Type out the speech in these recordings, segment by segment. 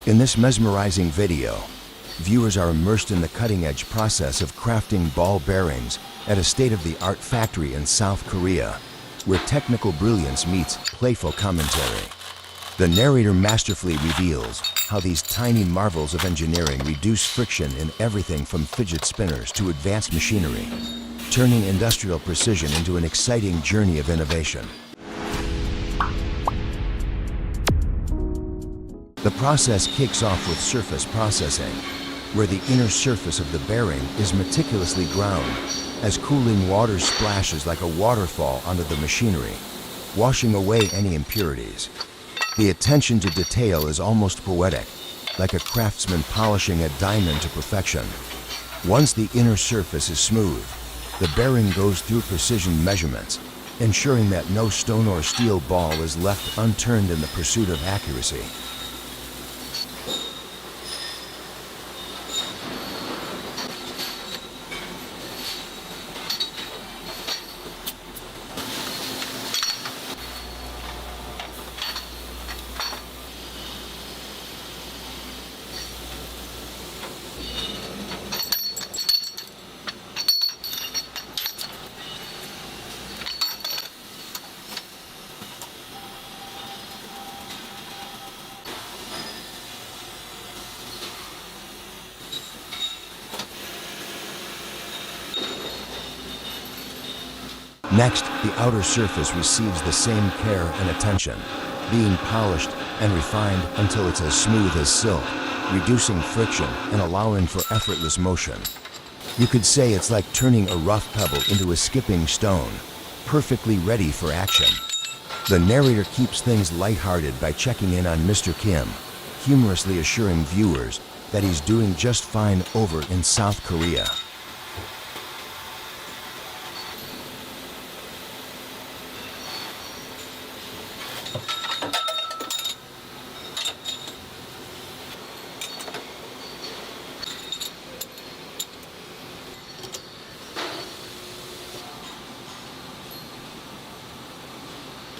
In this mesmerizing video, viewers are immersed in the cutting-edge process of crafting ball bearings at a state-of-the-art factory in South Korea, where technical brilliance meets playful commentary. The narrator masterfully reveals how these tiny marvels of engineering reduce friction in everything from fidget spinners to advanced machinery, turning industrial precision into an exciting journey of innovation. The process kicks off with surface processing, where the inner surface of the bearing is meticulously ground as cooling water splashes like a waterfall onto the machinery, washing away any impurities. The attention to detail is almost poetic, like a craftsman polishing a diamond to perfection. Once the inner surface is smooth, the bearing goes through precision measurements, ensuring that no stone or steel ball is left unturned in the pursuit of accuracy. Next, the outer surface receives the same care and attention, being polished and refined until it's as smooth as silk, reducing friction and allowing for effortless motion. You could say it's like turning a rough pebble into a skipping stone, perfectly ready for action. The narrator keeps things lighthearted by checking in on Mr. Kim, humorously assuring viewers that he's doing just fine over in South Korea.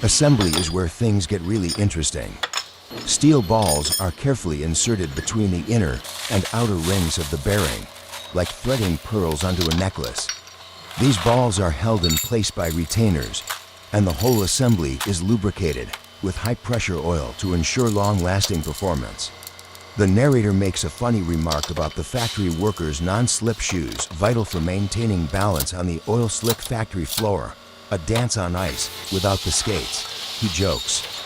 Assembly is where things get really interesting. Steel balls are carefully inserted between the inner and outer rings of the bearing, like threading pearls onto a necklace. These balls are held in place by retainers, and the whole assembly is lubricated with high-pressure oil to ensure long-lasting performance. The narrator makes a funny remark about the factory workers' non-slip shoes, vital for maintaining balance on the oil-slick factory floor. A dance on ice without the skates, he jokes.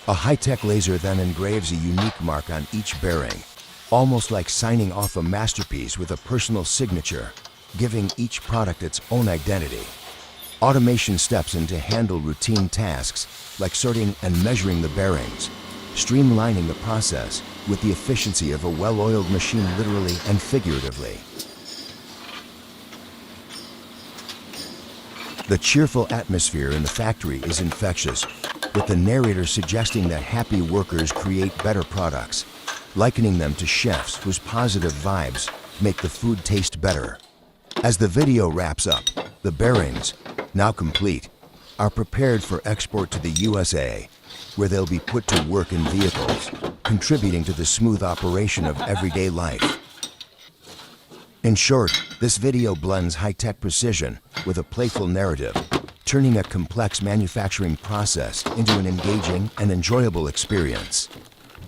A high-tech laser then engraves a unique mark on each bearing, almost like signing off a masterpiece with a personal signature, giving each product its own identity. Automation steps in to handle routine tasks like sorting and measuring the bearings, streamlining the process with the efficiency of a well-oiled machine literally and figuratively. The cheerful atmosphere in the factory is infectious, with the narrator suggesting that happy workers create better products, likening them to chefs whose positive vibes make the food taste better. As the video wraps up, the bearings, now complete, are prepared for export to the USA, where they'll be put to work in vehicles, contributing to the smooth operation of everyday life. In short, this video blends high-tech precision with a playful narrative, turning a complex manufacturing process into an engaging and enjoyable experience.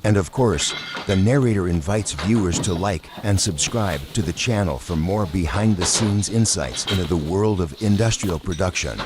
And of course, The narrator invites viewers to like and subscribe to the channel for more behind-the-scenes insights into the world of industrial production.